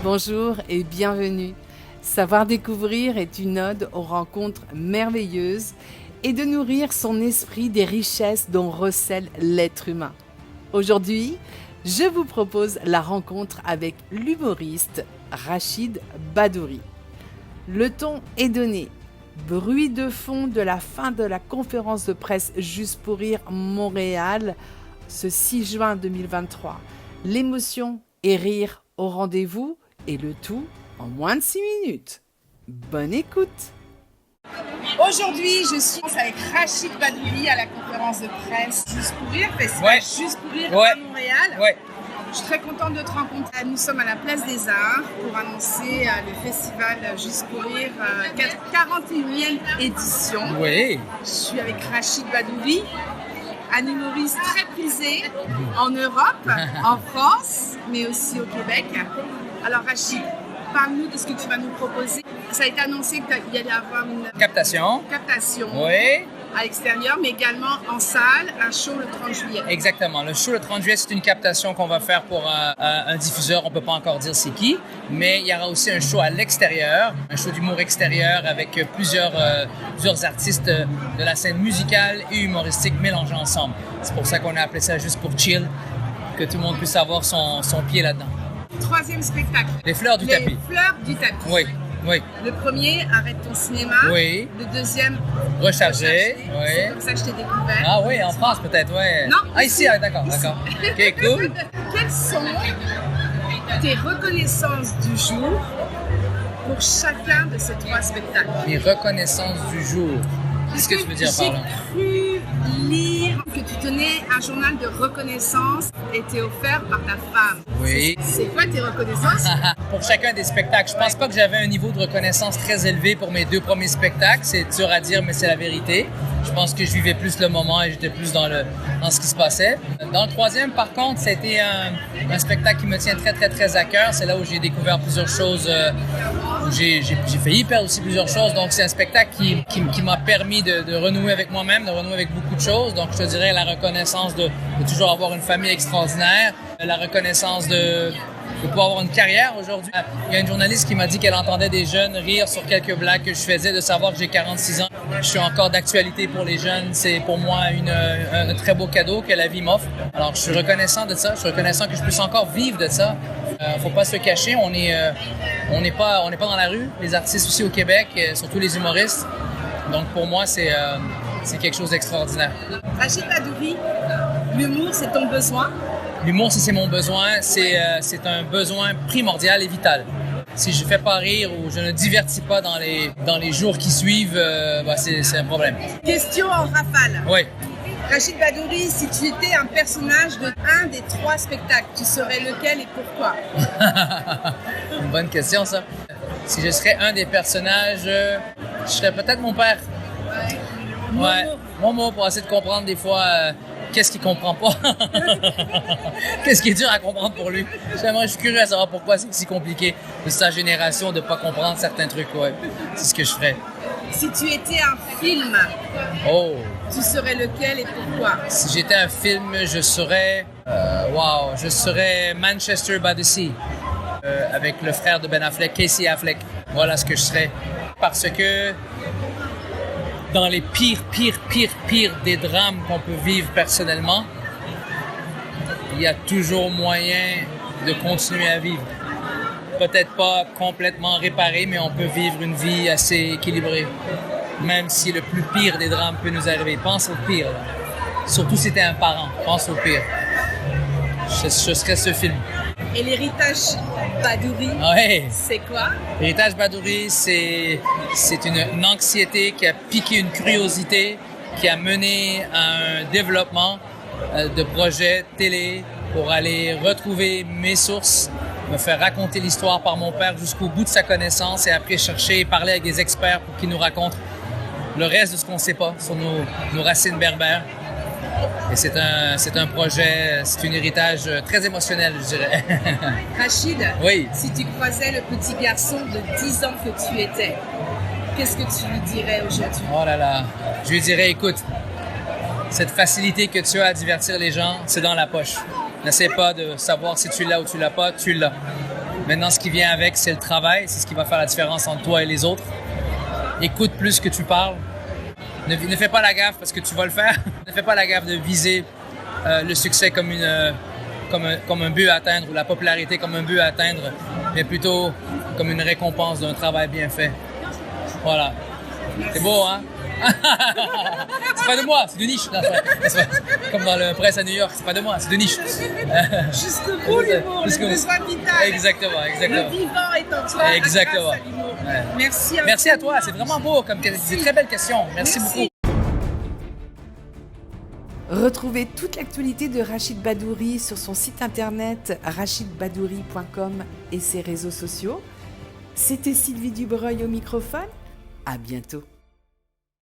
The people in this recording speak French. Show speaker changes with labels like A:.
A: Bonjour et bienvenue. Savoir découvrir est une ode aux rencontres merveilleuses et de nourrir son esprit des richesses dont recèle l'être humain. Aujourd'hui, je vous propose la rencontre avec l'humoriste Rachid Badouri. Le ton est donné. Bruit de fond de la fin de la conférence de presse Juste pour rire Montréal, ce 6 juin 2023. L'émotion et rire au rendez-vous et le tout en moins de 6 minutes. Bonne écoute! Aujourd'hui, je suis avec Rachid Badouri à la conférence de presse Juste pour rire, festival Juste pour rire à Montréal. Je suis très contente de te rencontrer. Nous sommes à la Place des Arts pour annoncer le festival Juste pour rire, 41e édition.
B: Oui.
A: Je suis avec Rachid Badouri, un humoriste très prisé en Europe, en France, mais aussi au Québec. Alors Rachid, parle-nous de ce que tu vas nous proposer. Ça a été annoncé qu'il y allait avoir une
B: captation. Oui.
A: À l'extérieur, mais également en salle, un show le 30 juillet.
B: Exactement. Le show le 30 juillet, c'est une captation qu'on va faire pour un diffuseur. On ne peut pas encore dire c'est qui, mais il y aura aussi un show à l'extérieur, un show d'humour extérieur avec plusieurs artistes de la scène musicale et humoristique mélangés ensemble. C'est pour ça qu'on a appelé ça Juste pour chill, que tout le monde puisse avoir son pied là-dedans.
A: Troisième spectacle.
B: Les fleurs du tapis.
A: Les fleurs du tapis.
B: Oui. Oui.
A: Le premier, Arrête ton cinéma.
B: Oui.
A: Le deuxième,
B: Recharger. Oui.
A: C'est comme ça que je t'ai découvert.
B: Ah oui, en France peut-être, oui.
A: Non.
B: Ah, ici, d'accord. OK, cool.
A: Quelles sont tes reconnaissances du jour pour chacun de ces trois spectacles?
B: Les reconnaissances du jour. Qu'est-ce que tu veux dire par là?
A: J'ai cru lire que tu tenais un journal de reconnaissance été offert par ta femme.
B: Oui.
A: C'est quoi tes reconnaissances?
B: Pour chacun des spectacles. Je pense pas que j'avais un niveau de reconnaissance très élevé pour mes deux premiers spectacles. C'est dur à dire, mais c'est la vérité. Je pense que je vivais plus le moment et j'étais plus dans ce qui se passait. Dans le troisième, par contre, c'était un spectacle qui me tient très, très, très à cœur. C'est là où j'ai découvert plusieurs choses, où j'ai failli perdre aussi plusieurs choses. Donc, c'est un spectacle qui m'a permis de renouer avec moi-même, de renouer avec beaucoup de choses. Donc, je te dirais la reconnaissance de toujours avoir une famille extraordinaire, la reconnaissance de pouvoir avoir une carrière aujourd'hui. Il y a une journaliste qui m'a dit qu'elle entendait des jeunes rire sur quelques blagues que je faisais, de savoir que j'ai 46 ans. Je suis encore d'actualité pour les jeunes. C'est pour moi un très beau cadeau que la vie m'offre. Alors, je suis reconnaissant de ça. Je suis reconnaissant que je puisse encore vivre de ça. Faut pas se cacher. On n'est pas dans la rue. Les artistes aussi au Québec, surtout les humoristes. Donc, pour moi, c'est quelque chose d'extraordinaire.
A: Rachid Badouri, l'humour, c'est ton besoin?
B: L'humour, si c'est mon besoin, c'est un besoin primordial et vital. Si je ne fais pas rire ou je ne divertis pas dans les jours qui suivent, c'est un problème.
A: Question en rafale.
B: Oui.
A: Rachid Badouri, si tu étais un personnage de un des trois spectacles, tu serais lequel et pourquoi?
B: Une bonne question, ça. Si je serais un des personnages, je serais peut-être mon père. Ouais. Momo, pour essayer de comprendre des fois qu'est-ce qu'il comprend pas. Qu'est-ce qui est dur à comprendre pour lui. Je suis curieux à savoir pourquoi c'est si compliqué de sa génération de pas comprendre certains trucs. Ouais. C'est ce que je ferais.
A: Si tu étais un film, tu serais lequel et pourquoi?
B: Si j'étais un film, je serais Manchester by the Sea, avec le frère de Ben Affleck, Casey Affleck. Voilà ce que je serais. Parce que dans les pires des drames qu'on peut vivre personnellement, il y a toujours moyen de continuer à vivre. Peut-être pas complètement réparé, mais on peut vivre une vie assez équilibrée. Même si le plus pire des drames peut nous arriver. Pense au pire. Là. Surtout si t'es un parent. Pense au pire. Je serais ce film.
A: Et l'héritage Badouri, c'est quoi?
B: L'héritage Badouri, c'est une anxiété qui a piqué une curiosité, qui a mené à un développement de projets télé pour aller retrouver mes sources, me faire raconter l'histoire par mon père jusqu'au bout de sa connaissance et après chercher et parler avec des experts pour qu'ils nous racontent le reste de ce qu'on ne sait pas sur nos racines berbères. Et c'est un projet, c'est un héritage très émotionnel, je dirais.
A: Rachid,
B: oui.
A: Si tu croisais le petit garçon de 10 ans que tu étais, qu'est-ce que tu lui dirais aujourd'hui?
B: Oh là là, je lui dirais, écoute, cette facilité que tu as à divertir les gens, c'est dans la poche. N'essaie pas de savoir si tu l'as ou tu l'as pas, tu l'as. Maintenant, ce qui vient avec, c'est le travail. C'est ce qui va faire la différence entre toi et les autres. Écoute plus que tu parles. Ne fais pas la gaffe parce que tu vas le faire. Ne fais pas la gaffe de viser le succès comme un but à atteindre ou la popularité comme un but à atteindre, mais plutôt comme une récompense d'un travail bien fait. Voilà. C'est beau, hein? C'est pas de moi, c'est de niche. Non, c'est pas, comme dans le presse à New York, c'est pas de moi, c'est de niche.
C: Jusqu'au bout, l'humour, le besoin vital.
B: Exactement.
C: Le vivant est en toi.
B: Exactement.
C: Grâce à l'humour.
B: Ouais.
C: Merci
B: à toi, c'est vraiment beau, c'est une très belle question. Merci beaucoup.
A: Retrouvez toute l'actualité de Rachid Badouri sur son site internet rachidbadouri.com et ses réseaux sociaux. C'était Sylvie Dubreuil au microphone. À bientôt.